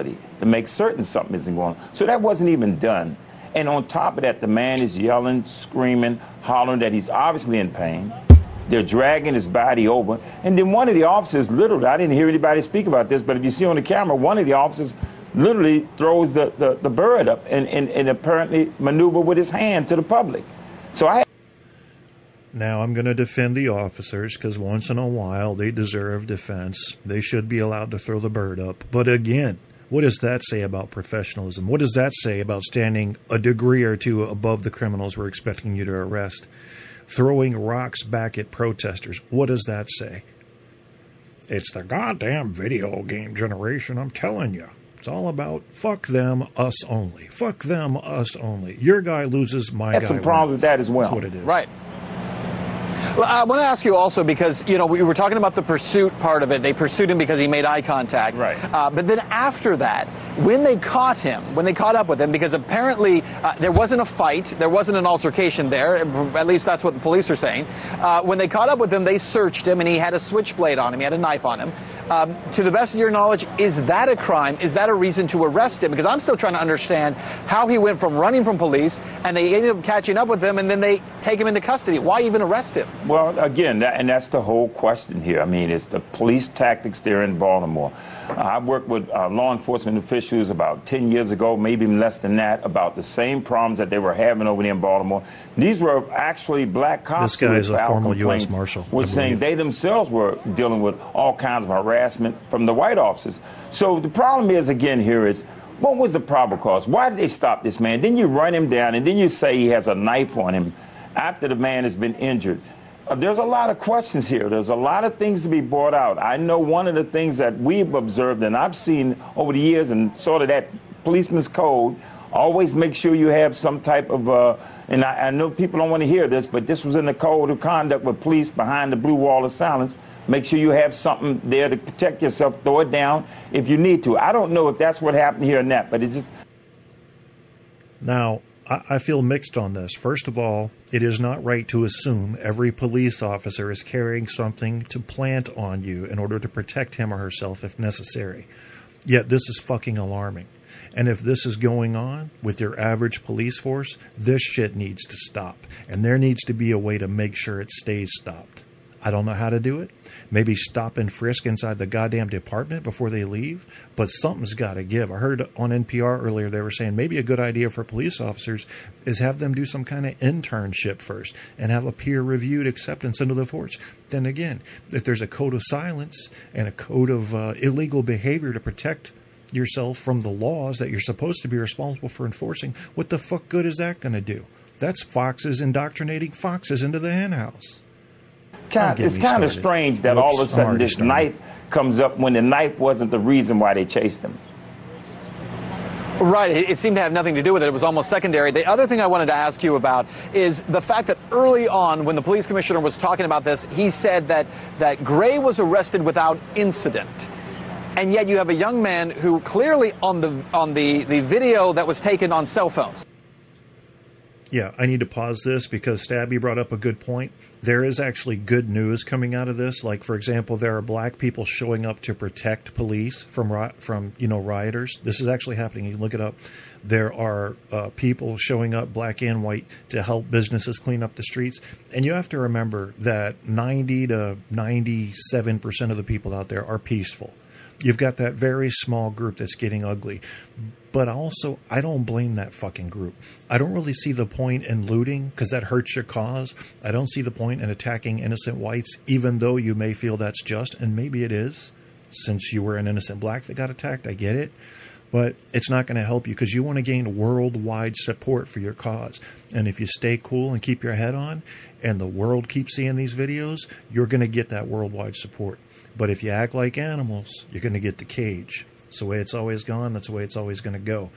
to make certain something isn't going on. So that wasn't even done. And on top of that, the man is yelling, screaming, hollering that he's obviously in pain. They're dragging his body over. And then one of the officers literally, I didn't hear anybody speak about this, but if you see on the camera, one of the officers literally throws the bird up and apparently maneuver with his hand to the public. So Now, I'm going to defend the officers because once in a while they deserve defense. They should be allowed to throw the bird up. But again, what does that say about professionalism? What does that say about standing a degree or two above the criminals we're expecting you to arrest? Throwing rocks back at protesters. What does that say? It's the goddamn video game generation, I'm telling you. It's all about fuck them, us only. Fuck them, us only. Your guy loses, my guy wins. Had some problems with that as well. That's what it is. Right. Well, I want to ask you also because, you know, we were talking about the pursuit part of it. They pursued him because he made eye contact. Right. But then after that, when they caught him, when they caught up with him, because apparently there wasn't a fight, there wasn't an altercation there, at least that's what the police are saying. When they caught up with him, they searched him and he had a switchblade on him. He had a knife on him. To the best of your knowledge, is that a crime? Is that a reason to arrest him? Because I'm still trying to understand how he went from running from police and they ended up catching up with him and then they take him into custody. Why even arrest him? Well, again, that's the whole question here. I mean, it's the police tactics there in Baltimore. I worked with law enforcement officials about 10 years ago, maybe even less than that, about the same problems that they were having over there in Baltimore. These were actually black cops. This guy is a former U.S. Marshal. Was saying they themselves were dealing with all kinds of harassment from the white officers. So the problem is, again, here is, what was the probable cause? Why did they stop this man? Then you run him down, and then you say he has a knife on him after the man has been injured. There's a lot of questions here. There's a lot of things to be brought out. I know one of the things that we've observed and I've seen over the years and sort of that policeman's code, always make sure you have some type of, and I know people don't want to hear this, but this was in the code of conduct with police behind the blue wall of silence. Make sure you have something there to protect yourself. Throw it down if you need to. I don't know if that's what happened here or not, but it's just... Now, I feel mixed on this. First of all, it is not right to assume every police officer is carrying something to plant on you in order to protect him or herself if necessary. Yet this is fucking alarming. And if this is going on with your average police force, this shit needs to stop. And there needs to be a way to make sure it stays stopped. I don't know how to do it. Maybe stop and frisk inside the goddamn department before they leave. But something's got to give. I heard on NPR earlier they were saying maybe a good idea for police officers is have them do some kind of internship first and have a peer-reviewed acceptance into the force. Then again, if there's a code of silence and a code of illegal behavior to protect yourself from the laws that you're supposed to be responsible for enforcing, what the fuck good is that going to do? That's foxes indoctrinating foxes into the henhouse. It's kind of strange that all of a sudden this knife comes up when the knife wasn't the reason why they chased him. Right. It seemed to have nothing to do with it. It was almost secondary. The other thing I wanted to ask you about is the fact that early on, when the police commissioner was talking about this, he said that Gray was arrested without incident. And yet you have a young man who clearly on the video that was taken on cell phones. Yeah, I need to pause this because Stabby brought up a good point. There is actually good news coming out of this. Like, for example, there are black people showing up to protect police from rioters. This is actually happening. You can look it up. There are people showing up, black and white, to help businesses clean up the streets. And you have to remember that 90 to 97% of the people out there are peaceful. You've got that very small group that's getting ugly. But also, I don't blame that fucking group. I don't really see the point in looting because that hurts your cause. I don't see the point in attacking innocent whites, even though you may feel that's just, and maybe it is, since you were an innocent black that got attacked. I get it. But it's not going to help you because you want to gain worldwide support for your cause. And if you stay cool and keep your head on and the world keeps seeing these videos, you're going to get that worldwide support. But if you act like animals, you're going to get the cage. It's the way it's always gone. That's the way it's always going to go.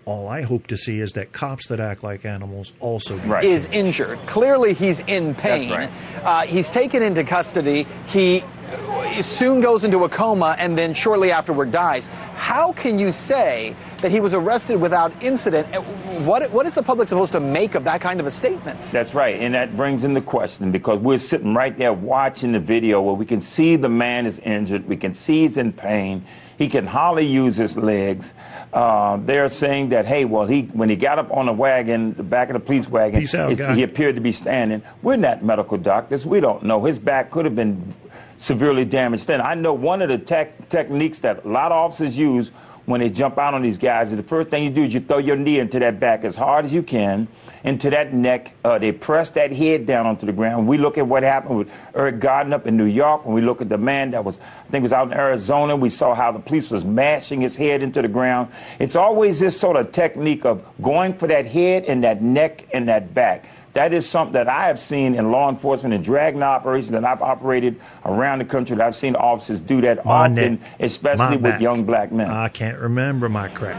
All I hope to see is that cops that act like animals also get is injured. Clearly, he's in pain. That's right. He's taken into custody. He soon goes into a coma and then shortly afterward dies. How can you say that he was arrested without incident? What is the public supposed to make of that kind of a statement? That's right, and that brings into question because we're sitting right there watching the video where we can see the man is injured, we can see he's in pain, He can hardly use his legs. They're saying that, hey, well, when he got up on the wagon, the back of the police wagon, he appeared to be standing. We're not medical doctors. We don't know. His back could have been severely damaged then. I know one of the techniques that a lot of officers use when they jump out on these guys is the first thing you do is you throw your knee into that back as hard as you can, into that neck. They press that head down onto the ground. We look at what happened with Eric Garden up in New York. When we look at the man that was, I think was out in Arizona, we saw how the police was mashing his head into the ground. It's always this sort of technique of going for that head and that neck and that back. That is something that I have seen in law enforcement and dragnet operations that I've operated around the country. That I've seen officers do that often, especially with young black men. I can't remember my crack.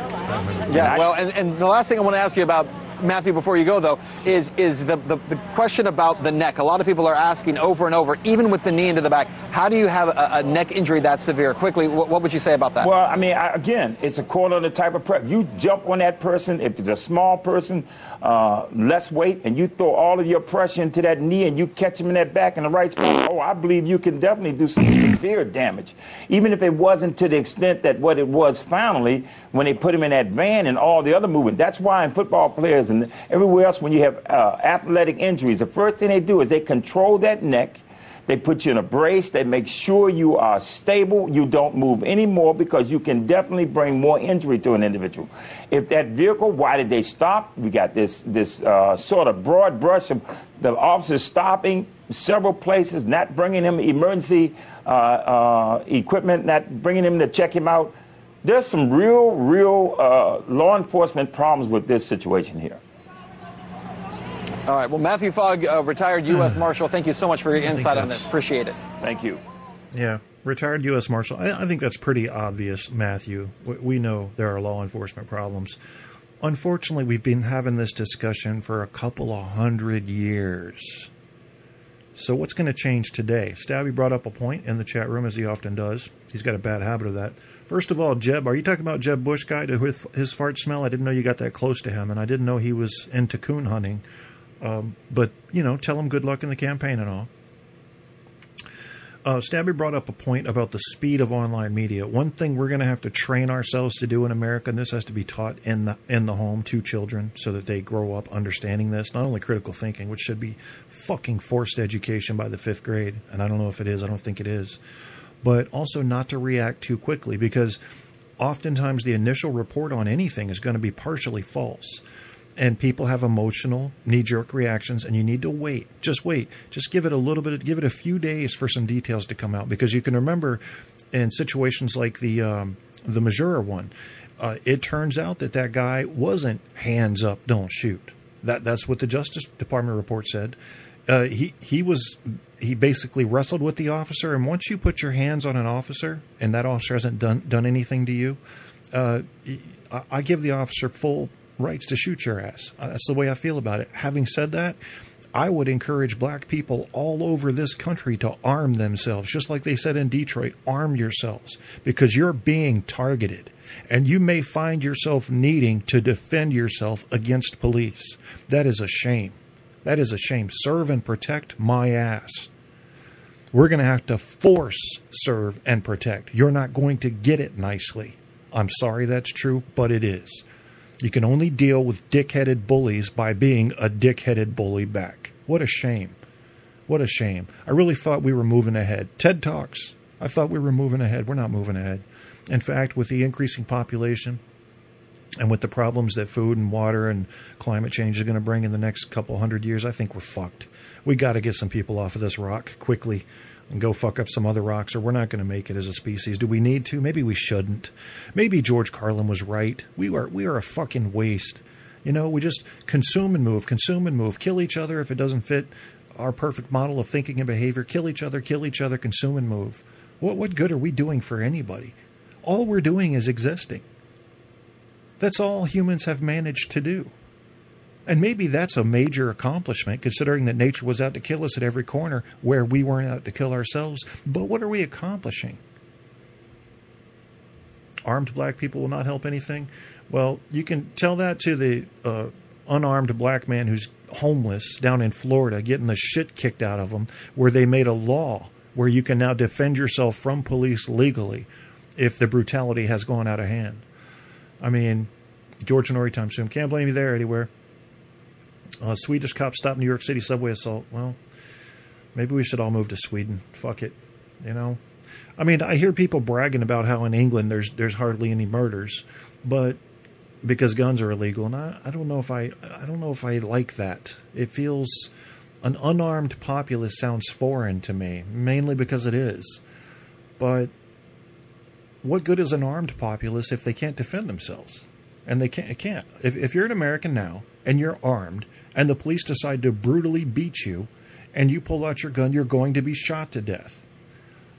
Yeah, well, and the last thing I want to ask you about, Matthew, before you go, though, is the question about the neck. A lot of people are asking over and over, even with the knee into the back, how do you have a neck injury that severe? Quickly, what would you say about that? Well, I mean, again, it's according to the type of prep. You jump on that person, if it's a small person, less weight, and you throw all of your pressure into that knee and you catch him in that back in the right spot, I believe you can definitely do some severe damage. Even if it wasn't to the extent that what it was finally when they put him in that van and all the other movement. That's why in football players and everywhere else when you have athletic injuries, the first thing they do is they control that neck. They put you in a brace. They make sure you are stable. You don't move anymore because you can definitely bring more injury to an individual. If that vehicle, why did they stop? We got this sort of broad brush of the officers stopping several places, not bringing him emergency equipment, not bringing him to check him out. There's some real law enforcement problems with this situation here. All right. Well, Matthew Fogg, retired U.S. Marshal, thank you so much for your insight on this. Appreciate it. Thank you. Yeah, retired U.S. Marshal. I think that's pretty obvious, Matthew. We know there are law enforcement problems. Unfortunately, we've been having this discussion for a couple of 100 years. So what's going to change today? Stabby brought up a point in the chat room, as he often does. He's got a bad habit of that. First of all, Jeb, are you talking about Jeb Bush guy with his fart smell? I didn't know you got that close to him, and I didn't know he was into coon hunting. But, tell him good luck in the campaign and all. Stabby brought up a point about the speed of online media. One thing we're going to have to train ourselves to do in America, and this has to be taught in the home to children so that they grow up understanding this, not only critical thinking, which should be fucking forced education by the 5th grade, and I don't know if it is, I don't think it is, but also not to react too quickly, because oftentimes the initial report on anything is going to be partially false. And people have emotional, knee-jerk reactions, and you need to wait. Just wait. Just give it a little bit. Give it a few days for some details to come out, because you can remember in situations like the Missouri one, it turns out that guy wasn't hands up, don't shoot. That's what the Justice Department report said. He basically wrestled with the officer, and once you put your hands on an officer and that officer hasn't done anything to you, I give the officer full rights to shoot your ass. That's the way I feel about it. Having said that, I would encourage black people all over this country to arm themselves, just like they said in Detroit, arm yourselves, because you're being targeted, and you may find yourself needing to defend yourself against police. That is a shame. That is a shame. Serve and protect my ass. We're going to have to force serve and protect. You're not going to get it nicely. I'm sorry that's true, but it is. You can only deal with dick-headed bullies by being a dick-headed bully back. What a shame. What a shame. I really thought we were moving ahead. TED Talks. I thought we were moving ahead. We're not moving ahead. In fact, with the increasing population and with the problems that food and water and climate change is going to bring in the next couple 100 years, I think we're fucked. We got to get some people off of this rock quickly and go fuck up some other rocks, or we're not going to make it as a species. Do we need to? Maybe we shouldn't. Maybe George Carlin was right. We are a fucking waste. We just consume and move, kill each other if it doesn't fit our perfect model of thinking and behavior, kill each other, consume and move. What good are we doing for anybody? All we're doing is existing. That's all humans have managed to do. And maybe that's a major accomplishment, considering that nature was out to kill us at every corner where we weren't out to kill ourselves. But what are we accomplishing? Armed black people will not help anything? Well, you can tell that to the unarmed black man who's homeless down in Florida, getting the shit kicked out of him, where they made a law where you can now defend yourself from police legally. if the brutality has gone out of hand. I mean, Georgia Norrie time soon. Can't blame you there anywhere. Swedish cop stopped New York City subway assault. Well, maybe we should all move to Sweden. Fuck it. You know? I mean, I hear people bragging about how in England there's hardly any murders, but because guns are illegal, and I don't know if I like that. It feels, an unarmed populace sounds foreign to me, mainly because it is. But what good is an armed populace if they can't defend themselves? And they can't. If you're an American now and you're armed and the police decide to brutally beat you and you pull out your gun, you're going to be shot to death.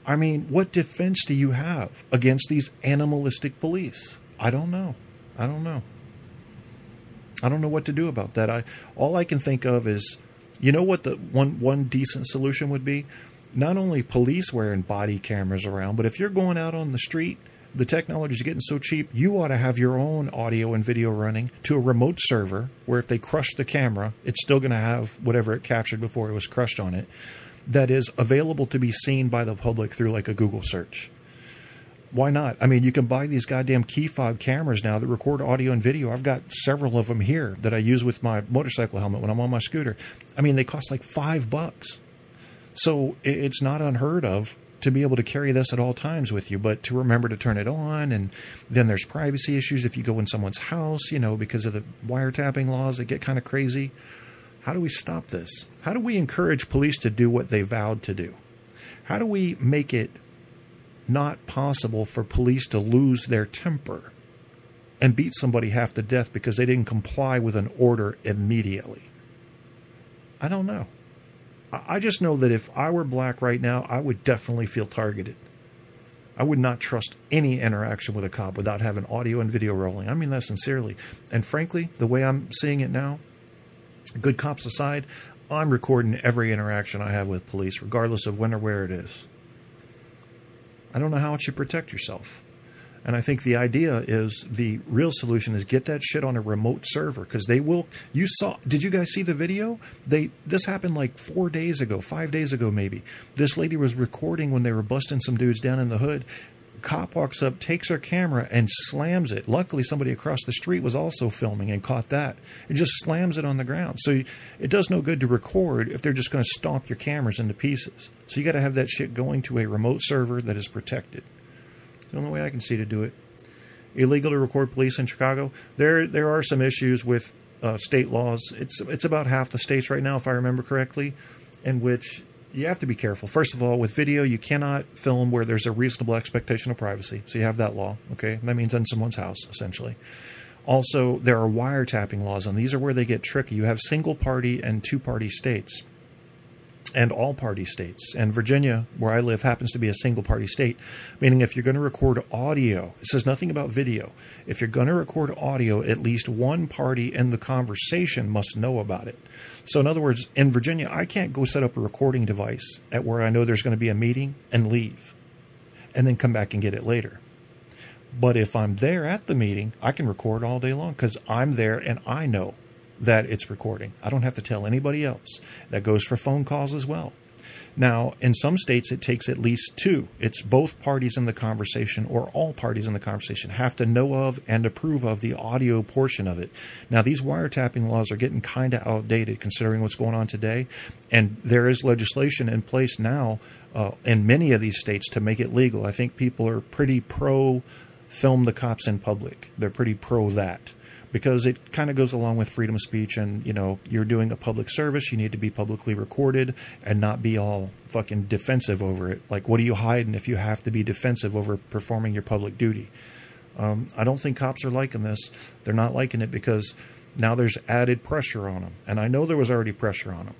I mean, what defense do you have against these animalistic police? I don't know. I don't know what to do about that. All I can think of is, you know what the one decent solution would be? Not only police wearing body cameras around, but if you're going out on the street, the technology is getting so cheap, you ought to have your own audio and video running to a remote server where if they crush the camera, it's still going to have whatever it captured before it was crushed on it, that is available to be seen by the public through like a Google search. Why not? I mean, you can buy these goddamn key fob cameras now that record audio and video. I've got several of them here that I use with my motorcycle helmet when I'm on my scooter. I mean, they cost like $5. So it's not unheard of to be able to carry this at all times with you, but to remember to turn it on. And then there's privacy issues if you go in someone's house, you know, because of the wiretapping laws that get kind of crazy. How do we stop this? How do we encourage police to do what they vowed to do? How do we make it not possible for police to lose their temper and beat somebody half to death because they didn't comply with an order immediately? I don't know. I just know that if I were black right now, I would definitely feel targeted. I would not trust any interaction with a cop without having audio and video rolling. I mean that sincerely. And frankly, the way I'm seeing it now, good cops aside, I'm recording every interaction I have with police, regardless of when or where it is. I don't know how else you protect yourself. And I think the idea is, the real solution is get that shit on a remote server, because they will. Did you guys see the video? This happened like 4 days ago, 5 days ago maybe. This lady was recording when they were busting some dudes down in the hood. Cop walks up, takes her camera, and slams it. Luckily, somebody across the street was also filming and caught that. It just slams it on the ground. So it does no good to record if they're just going to stomp your cameras into pieces. So you got to have that shit going to a remote server that is protected. The only way I can see to do it. Illegal to record police in Chicago. There are some issues with state laws. It's about half the states right now, if I remember correctly, in which you have to be careful. First of all, with video, you cannot film where there's a reasonable expectation of privacy. So you have that law. Okay, that means in someone's house, essentially. Also, there are wiretapping laws, and these are where they get tricky. You have single-party and two-party states, and all-party states. And Virginia, where I live, happens to be a single-party state, meaning if you're going to record audio, it says nothing about video. If you're going to record audio, at least one party in the conversation must know about it. So in other words, in Virginia, I can't go set up a recording device at where I know there's going to be a meeting and leave, and then come back and get it later. But if I'm there at the meeting, I can record all day long because I'm there and I know that it's recording. I don't have to tell anybody else. That goes for phone calls as well. Now, in some states, it takes at least two. It's both parties in the conversation, or all parties in the conversation have to know of and approve of the audio portion of it. Now, these wiretapping laws are getting kind of outdated considering what's going on today, and there is legislation in place now in many of these states to make it legal. I think people are pretty pro film the cops in public. They're pretty pro that, because it kind of goes along with freedom of speech, and, you know, you're doing a public service, you need to be publicly recorded and not be all fucking defensive over it. Like, what are you hiding if you have to be defensive over performing your public duty? I don't think cops are liking this. They're not liking it because now there's added pressure on them. And I know there was already pressure on them,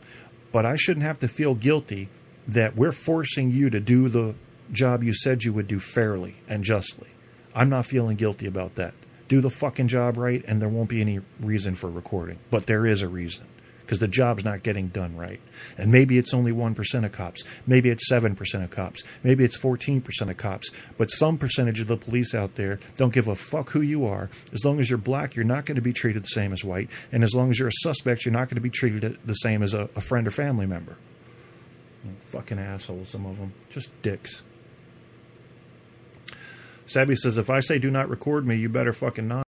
but I shouldn't have to feel guilty that we're forcing you to do the job you said you would do fairly and justly. I'm not feeling guilty about that. Do the fucking job right, and there won't be any reason for recording. But there is a reason, because the job's not getting done right. And maybe it's only 1% of cops. Maybe it's 7% of cops. Maybe it's 14% of cops. But some percentage of the police out there don't give a fuck who you are. As long as you're black, you're not going to be treated the same as white. And as long as you're a suspect, you're not going to be treated the same as a friend or family member. Fucking assholes, some of them. Just dicks. Stabby says, if I say do not record me, you better fucking not.